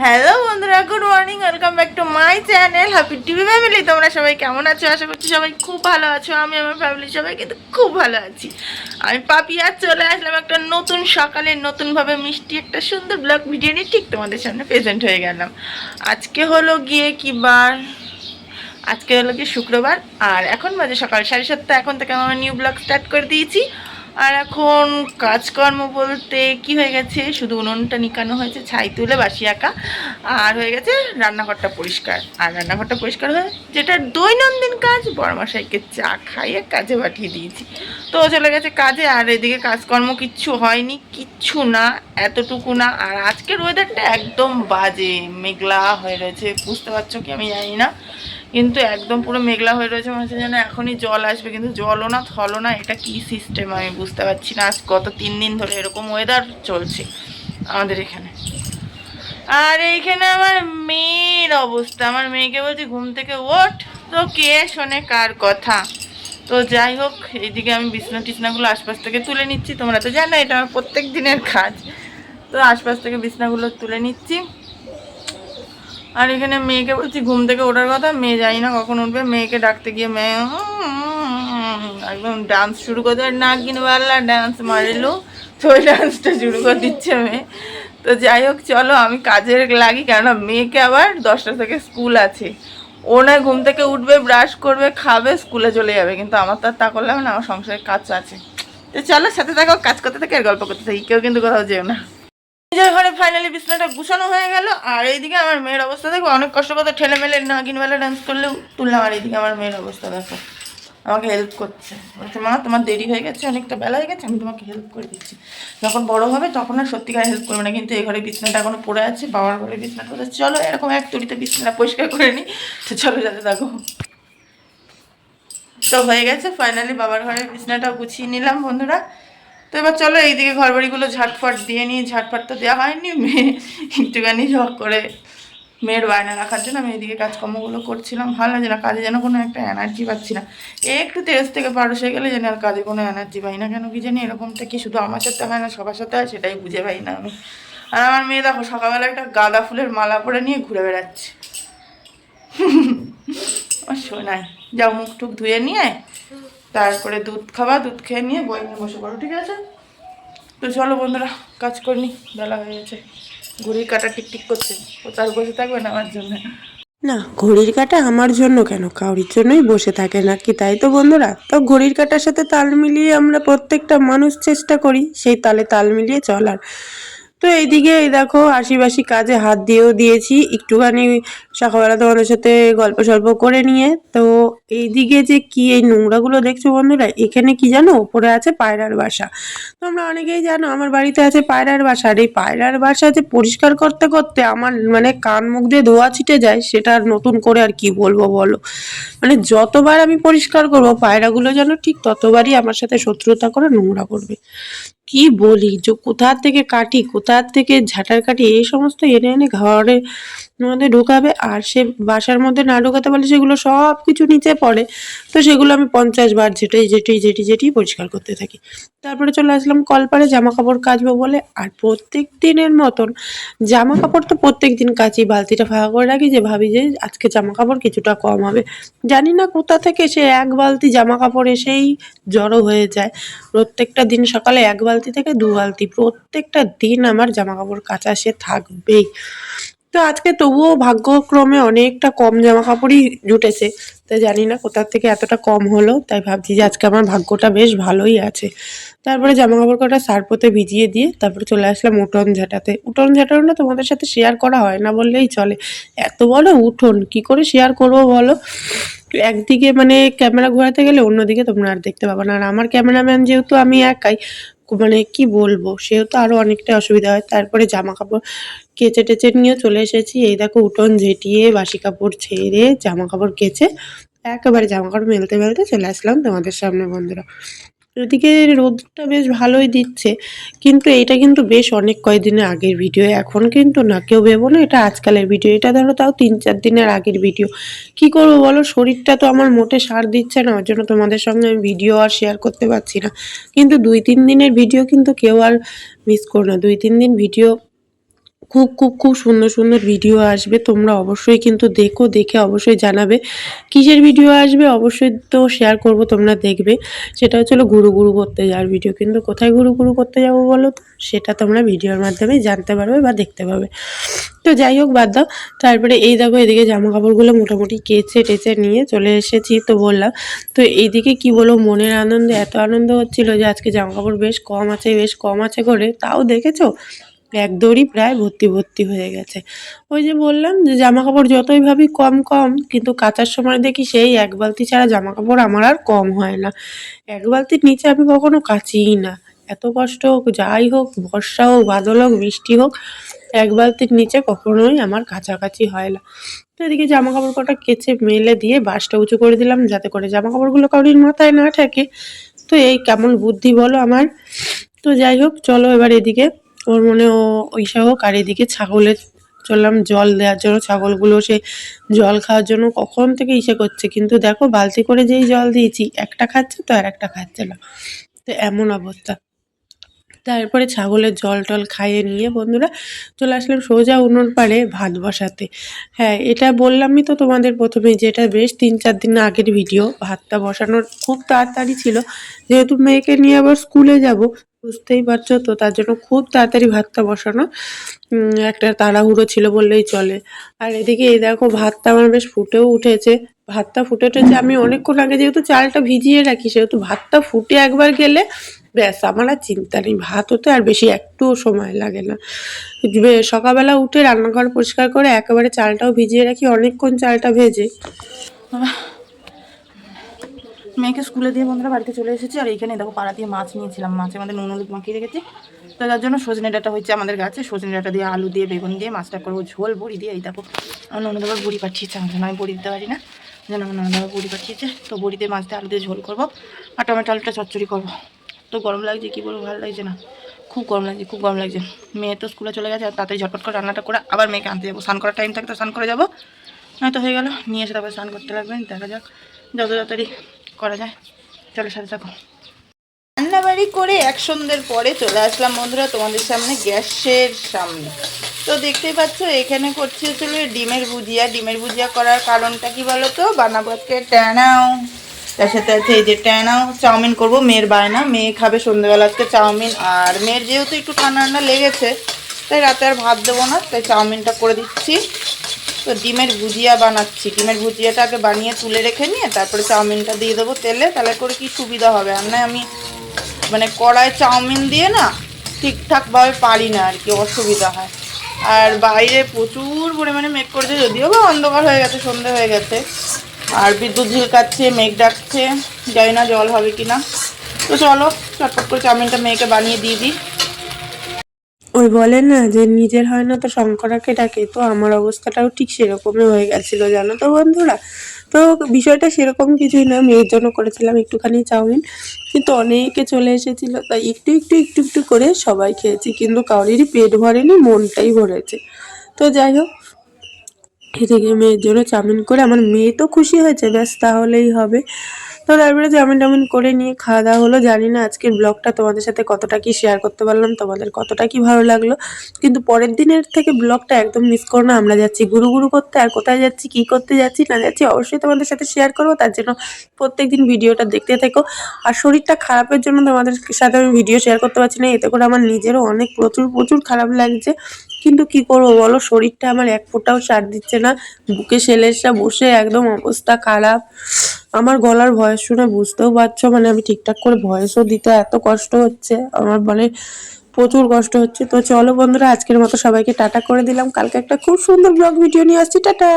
Hello বন্ধুরা, good morning, welcome back to my channel happy TV family. তোমরা সবাই কেমন আছো? আশা করছি সবাই খুব ভালো আছো। আমি আমার ফ্যামিলি সবাই কিন্তু খুব ভালো আছি। আমি পাপি আর চলে আসলাম একটা নতুন সকালে নতুনভাবে মিষ্টি একটা সুন্দর ব্লগ ভিডিও নিয়ে ঠিক তোমাদের সামনে প্রেজেন্ট হয়ে গেলাম। আজকে হলো গিয়ে কি বার? আজকে হলো গিয়ে শুক্রবার, আর এখন বাজে সকাল 7:30। এখন থেকে আমার নিউ ব্লগ স্টার্ট করে দিয়েছি। আর এখন কাজকর্ম বলতে কি হয়ে গেছে, শুধু উনুনটা নিকানো হয়েছে, ছাই তুলে বাসি আঁকা, আর হয়ে গেছে রান্নাঘরটা পরিষ্কার। আর রান্নাঘরটা পরিষ্কার হয়ে যেটা দৈনন্দিন কাজ, বড়মশাইকে চা খাইয়ে কাজে পাঠিয়ে দিয়েছি। তো ও চলে গেছে কাজে, আর এদিকে কাজকর্ম কিচ্ছু হয়নি, কিচ্ছু না, এতটুকু না। আর আজকের ওয়েদারটা একদম বাজে, মেঘলা হয়ে রয়েছে। বুঝতে পারছো কি আমি জানি না, কিন্তু একদম পুরো মেঘলা হয়ে রয়েছে, মনে হচ্ছে যেন এখনই জল আসবে, কিন্তু জলও না থলও না। এটা কি সিস্টেম আমি বুঝতে পারছি না। আজ গত 3 দিন ধরে এরকম ওয়েদার চলছে আমাদের এখানে। আর এইখানে আমার মেয়ের অবস্থা, আমার মেয়েকে বলছি ঘুম থেকে ওঠ, তো কে শোনে কার কথা। তো যাই হোক, এইদিকে আমি বিছনা টিছনাগুলো আশপাশ থেকে তুলে নিচ্ছি। তোমরা তো জানো এটা আমার প্রত্যেক দিনের কাজ। তো আশপাশ থেকে বিছনাগুলো তুলে নিচ্ছি। আর এখানে মেয়েকে বলছি ঘুম থেকে ওঠার কথা, মেয়ে জানি না কখন উঠবে। মেয়েকে ডাকতে গিয়ে মেয়ে একদম ডান্স শুরু করে দেয়, নাগিনওয়ালা ডান্স মারেলো। তো ওই ডান্সটা শুরু করে দিচ্ছে মেয়ে। তো যাই হোক, চলো আমি কাজের লাগি, কেননা মেয়েকে আবার 10টা থেকে স্কুল আছে। ও না ঘুম থেকে উঠবে, ব্রাশ করবে, খাবে, স্কুলে চলে যাবে, কিন্তু আমার তো আর তা করলে হবে না, আমার সংসারের কাজ আছে। তো চলো সাথে থাকো, কাজ করতে থাকে আর গল্প করতে থাকি, কেউ কিন্তু কোথাও যেও না। নিজের ঘরে ফাইনালি বিছনাটা গুছানো হয়ে গেল। আর এইদিকে আমার মেয়ের অবস্থা দেখো, অনেক কষ্ট করে ঠেলে মেলে নাগিনওয়ালা ডান্স করলেও তুললাম। আর এইদিকে আমার মেয়ের অবস্থা দেখো, আমাকে হেল্প করছে, বলছে মা তোমার দেরি হয়ে গেছে, অনেকটা বেলা হয়ে গেছে, আমি তোমাকে হেল্প করে দিচ্ছি। যখন বড় হবে তখন আর সত্যিকার হেল্প করবে না। কিন্তু এই ঘরে বিছনাটা এখনো পড়ে আছে, বাবার ঘরে বিছনাটা পড়ে আছে। চলো এরকম এক তুড়িতে বিছনাটা পরিষ্কার করে নিই। তো চলো যাতে দেখো। তো হয়ে গেছে ফাইনালি, বাবার ঘরের বিছনাটাও গুছিয়ে নিলাম বন্ধুরা। তো এবার চলো এইদিকে ঘর বাড়িগুলো ঝাটফাট দিয়ে নিই। ঝাটফাট তো দেওয়া হয়নি, মেয়ে একটুখানি ঝক করে মেয়ের বায়না রাখার জন্য আমি এইদিকে কাজকর্মগুলো করছিলাম। ভালো লাগে না, কাজে যেন কোনো একটা এনার্জি পাচ্ছি না। একটু তেজ থেকে পারস হয়ে গেলে যেন আর কাজে কোনো এনার্জি পাই না, কেন কি জানি এরকমটা কি শুধু আমার সাথে হয় না, সবার সাথে হয়, সেটাই বুঝে পাই না আমি। আর আমার মেয়ে দেখো সকালবেলা একটা গাঁদা ফুলের মালা পরে নিয়ে ঘুরে বেড়াচ্ছে। আর শোনাই, যাও মুখ টুক ধুয়ে নিয়ে তারপরে দুধ খাবা, দুধ খেয়ে নিয়ে বই নিয়ে বসে পড়ো, ঠিক আছে? তো চলো বন্ধুরা, কাজ করিনি, বেলা হয়ে গেছে। ঘড়ির কাঁটা টিকটিক করছে, ও তার বসে থাকবে না আমার জন্য। না, ঘড়ির কাঁটা আমার জন্য কেন, কারোর জন্যই বসে থাকে না কি, তাই তো বন্ধুরা? তো ঘড়ির কাঁটার সাথে তাল মিলিয়ে আমরা প্রত্যেকটা মানুষ চেষ্টা করি সেই তালে তাল মিলিয়ে চলার। তো এইদিকে এই দেখো আশিবাসি কাজে হাত দিয়েও দিয়েছি একটুখানি, সকালবেলা তোমাদের সাথে গল্প সল্প করে নিয়ে। তো এইদিকে যে কি এই নোংরাগুলো দেখছো বন্ধুরা, এখানে কি জানো, ওপরে আছে পায়রার বাসা। তোমরা অনেকেই জানো আমার বাড়িতে আছে পায়রার বাসা। আর এই পায়রার বাসা যে পরিষ্কার করতে করতে আমার মানে কান মুখ দিয়ে ধোয়া ছিটে যায়, সেটা আর নতুন করে আর কি বলবো বলো। মানে যতবার আমি পরিষ্কার করবো পায়রাগুলো যেন ঠিক ততবারই আমার সাথে শত্রুতা করে নোংরা করবে। কি বলি, যে কোথা থেকে কাটি, কোথা থেকে ঝাঁটার কাটি, এই সমস্ত এনে এনে ঘরের মধ্যে ঢুকাবে। আর সে বাসার মধ্যে না ঢুকাতে পারলে সেগুলো সব কিছু নিচে পড়ে। তো সেগুলো আমি 50 বার ঝেঁটেই পরিষ্কার করতে থাকি। তারপরে চলে আসলাম কলপারে জামা কাপড় কাচবো বলে। আর প্রত্যেক দিনের মতন জামা কাপড় তো প্রত্যেক দিন কাচি, বালতিটা ফাঁকা করে রাখি, যে ভাবি যে আজকে জামা কাপড় কিছুটা কম হবে। জানি না কোথা থেকে সে এক বালতি জামা কাপড় এসেই জড়ো হয়ে যায়। প্রত্যেকটা দিন সকালে এক বালতি থেকে 2 বালতি প্রত্যেকটা দিন আমার জামা কাপড় কাচা সে থাকবেই। তো আজকে তবুও ভাগ্যক্রমে অনেকটা কম জামা কাপড়ই জুটেছে। তাই জানি না কোথা থেকে এতটা কম হলো, তাই ভাবছি যে আজকে আমার ভাগ্যটা বেশ ভালোই আছে। তারপরে জামা কাপড় কটা সার্ফতে ভিজিয়ে দিয়ে তারপরে চলে আসলাম উঠোন ঝাঁটাতে। উঠোন ঝাঁটানো তোমাদের সাথে শেয়ার করা হয় না বললেই চলে, এত বড় উঠোন কি করে শেয়ার করবো বলো। একদিকে মানে ক্যামেরা ঘোরাতে গেলে অন্যদিকে তোমরা আর দেখতে পাবে না। আর আমার ক্যামেরাম্যান যেহেতু আমি একাই, মানে কি বলবো, সেহেতু আরো অনেকটা অসুবিধা হয়। তারপরে জামা কাপড় কেচে টেচে নিয়ে চলে এসেছি। এই দেখো উঠোন ঝেঁটিয়ে বাসি কাপড় ছেড়ে জামা কাপড় কেচে একেবারে জামা কাপড় মেলতে মেলতে চলে আসলাম তোমাদের সামনে বন্ধুরা। এদিকে রোদটা বেশ ভালোই দিচ্ছে, কিন্তু এইটা কিন্তু বেশ অনেক কয়েকদিনের আগের ভিডিও, এখন কিন্তু না, কেউ ভেবো না এটা আজকালের ভিডিও। এটা ধরো তাও 3-4 দিনের আগের ভিডিও। কি করবো বলো, শরীরটা তো আমার মোটে সাড় দিচ্ছে না, ওর জন্য তোমাদের সঙ্গে আমি ভিডিও আর শেয়ার করতে পারছি না। কিন্তু 2-3 দিনের ভিডিও কিন্তু কেউ আর মিস করো না, 2-3 দিন ভিডিও খুব খুব খুব সুন্দর সুন্দর ভিডিও আসবে, তোমরা অবশ্যই কিন্তু দেখো, দেখে অবশ্যই জানাবে কিসের ভিডিও আসবে। অবশ্যই তো শেয়ার করব, তোমরা দেখবে। সেটা হচ্ছিল গুরু গুরু করতে যাওয়ার ভিডিও, কিন্তু কোথায় গুরু গুরু করতে যাবো বলো তো, সেটা তোমরা ভিডিওর মাধ্যমেই জানতে পারবে বা দেখতে পাবে। তো যাই হোক, বাদ দাও। তারপরে এই দেখো, এদিকে জামা কাপড়গুলো মোটামুটি কেচে টেচে নিয়ে চলে এসেছি, তো বললাম। তো এইদিকে কি বলো, মনের আনন্দে এত আনন্দ হচ্ছিল যে আজকে জামা কাপড় বেশ কম আছে, বেশ কম আছে করে, তাও দেখেছো এক দড়ি প্রায় ভর্তি ভর্তি হয়ে গেছে। ওই যে বললাম যে জামা কাপড় যতই ভাবি কম কম, কিন্তু কাচার সময় দেখি সেই এক বালতি ছাড়া জামা কাপড় আমার আর কম হয় না। এক বালতির নিচে আমি কখনো কাচিই না। এত কষ্ট হোক, যাই হোক, বর্ষা হোক, বাদল হোক, বৃষ্টি হোক, এক বালতির নিচে কখনোই আমার কাছাকাছি হয় না। তো এদিকে জামা কাপড় কটা কেচে মেলে দিয়ে বাসটা উঁচু করে দিলাম, যাতে করে জামা কাপড়গুলো কারোর মাথায় না থাকে। তো এই কেমন বুদ্ধি বলো আমার। তো যাই হোক, চলো এবার এদিকে ওর মনে ওই হোক, আর এদিকে ছাগলের চললাম জল দেওয়ার জন্য। ছাগলগুলো সে জল খাওয়ার জন্য কখন থেকে করছে, কিন্তু দেখো বালতি করে যেই জল দিয়েছি, একটা খাচ্ছে তো আর একটা খাচ্ছে না। তো এমন অবস্থা। তারপরে ছাগলের জল টল খাইয়ে নিয়ে বন্ধুরা চলে আসলাম সোজা উনুন পাড়ে ভাত বসাতে। হ্যাঁ, এটা বললামই তো তোমাদের প্রথমেই যে এটা বেশ ৩-৪ দিন আগের ভিডিও। ভাতটা বসানোর খুব তাড়াতাড়ি ছিল, যেহেতু মেয়েকে নিয়ে আবার স্কুলে যাব, বুঝতেই পারছো তো, তার জন্য খুব তাড়াতাড়ি ভাতটা বসানো একটা তাড়াহুড়ো ছিল বললেই চলে। আর এদিকে এই দেখো, ভাতটা আমার বেশ ফুটেও উঠেছে। ভাতটা ফুটে উঠেছে, আমি অনেকক্ষণ আগে যেহেতু চালটা ভিজিয়ে রাখি, সেহেতু ভাতটা ফুটে একবার গেলে ব্যাস আমার আর চিন্তা নেই। ভাত হতে আর বেশি একটুও সময় লাগে না। সকালবেলা উঠে রান্নাঘর পরিষ্কার করে একেবারে চালটাও ভিজিয়ে রাখি, অনেকক্ষণ চালটা ভেজে। মেয়েকে স্কুলে দিয়ে বন্ধুরা বাড়িতে চলে এসেছি। আর এইখানে দেখো পাড়া দিয়ে মাছ নিয়েছিলাম, মাছের মধ্যে নুন হলুদ মাখিয়ে রেখেছি। তো তার জন্য সজনে ডাঁটা হচ্ছে আমাদের গাছে, সজনে ডাঁটা দিয়ে আলু দিয়ে বেগুন দিয়ে মাছটা করবো ঝোল, বড়ি দিয়ে। এই দেখো আমার ননদ আবার বড়ি পাঠিয়েছে, আমার জন্য আমি বড়ি দিতে পারি না, যেন আমার ননদ আবার বড়ি পাঠিয়েছে। তো বড়ি দিয়ে মাছ দিয়ে আলু দিয়ে ঝোল করবো, আর টমেটো আলুটা চচ্চড়ি করবো। তো গরম লাগছে, কী বলবো, ভালো লাগছে না, খুব গরম লাগছে, খুব গরম লাগছে। মেয়ে তো স্কুলে চলে গেছে, আর তাড়াতাড়ি ঝটপট করে রান্নাটা করে আবার মেয়েকে আনতে যাবো। স্নান করার টাইম থাকে তো স্নান করে যাবো, হয়তো হয়ে গেল, নিয়ে এসে তারপরে স্নান করতে লাগবে। দেখা যাক যত তাড়াতাড়ি করা যায়। চলো সাথে থাকো। রান্নাবাড়ি করে এক সন্ধ্যের পরে চলে আসলাম বন্ধুরা তোমাদের সামনে, গ্যাসের সামনে। তো দেখতেই পাচ্ছ এখানে করছি হচ্ছিল ডিমের ভুজিয়া। ডিমের ভুজিয়া করার কারণটা কি বলো তো, বানাবো আজকে ট্যানাও, তার সাথে আছে এই যে ট্যানাও চাউমিন করবো। মেয়ের বায়না, মেয়ে খাবে সন্ধ্যেবেলা আজকে চাউমিন। আর মেয়ের যেহেতু একটু ঠান্ডা ঠান্ডা লেগেছে, তাই রাতে আর ভাত দেবো না, তাই চাউমিনটা করে দিচ্ছি। তো ডিমের ভুজিয়া বানাচ্ছি। ডিমের ভুজিয়াটা আগে বানিয়ে তুলে রেখে নিয়ে তারপরে চাউমিনটা দিয়ে দেবো তেলে, তাহলে করে কি সুবিধা হবে। আর না আমি মানে কড়াই চাউমিন দিয়ে না ঠিকঠাকভাবে পারি না আর কি, অসুবিধা হয়। আর বাইরে প্রচুর পরিমাণে মেঘ করেছে, যদিও বা অন্ধকার হয়ে গেছে, সন্ধে হয়ে গেছে। আর বিদ্যুৎ ঝিলকাচ্ছে, মেঘ ডাকছে, জানি না জল হবে কি না। তো চলো চটপট করে চাউমিনটা মেয়েকে বানিয়ে দিয়ে দিই। ওই বলে না যে নিজের হয় না তো শঙ্করাকে ডাকে, তো আমার অবস্থাটাও ঠিক সেরকমই হয়ে গেছিল, জানো তো বন্ধুরা। তো বিষয়টা সেরকম কিছুই না, মেয়ের জন্য করেছিলাম একটুখানি চাউমিন, কিন্তু অনেকে চলে এসেছিল, তাই একটু একটু একটু একটু করে সবাই খেয়েছি, কিন্তু কারোরই পেট ভরেনি, মনটাই ভরেছে। তো যাই হোক, এদিকে মেয়ের জন্য চাউমিন করে আমার মেয়ে তো খুশি হয়েছে, ব্যাস তাহলেই হবে। তো তারপরে চাউমিন টাউমিন করে নিয়ে খাওয়া দাওয়া হলো। জানি না আজকের ব্লগটা তোমাদের সাথে কতটা কি শেয়ার করতে পারলাম, তোমাদের কতটা কি ভালো লাগলো, কিন্তু পরের দিনের থেকে ব্লগটা একদম মিস করো না। আমরা যাচ্ছি গুরু গুরু করতে, আর কোথায় যাচ্ছি, কি করতে যাচ্ছি না যাচ্ছি অবশ্যই তোমাদের সাথে শেয়ার করবো। তার জন্য প্রত্যেকদিন ভিডিওটা দেখতে থেকো। আর শরীরটা খারাপের জন্য তোমাদের সাথে আমি ভিডিও শেয়ার করতে পারছি না, এতে করে আমার নিজেরও অনেক প্রচুর প্রচুর খারাপ লাগছে, কিন্তু কি করবো বলো, শরীরটা আমার এক ফোঁটাও সাথ দিচ্ছে না। বুকে সেলেসটা বসে একদম অবস্থা খারাপ। আমার গলার ভয়েস শুনে বুঝতেও পারছো, মানে আমি ঠিকঠাক করে ভয়েসও দিতে এত কষ্ট হচ্ছে আমার, মানে প্রচুর কষ্ট হচ্ছে। তো চলো বন্ধুরা, আজকের মতো সবাইকে টাটা করে দিলাম। কালকে একটা খুব সুন্দর ব্লগ ভিডিও নিয়ে আসছি, টাটা।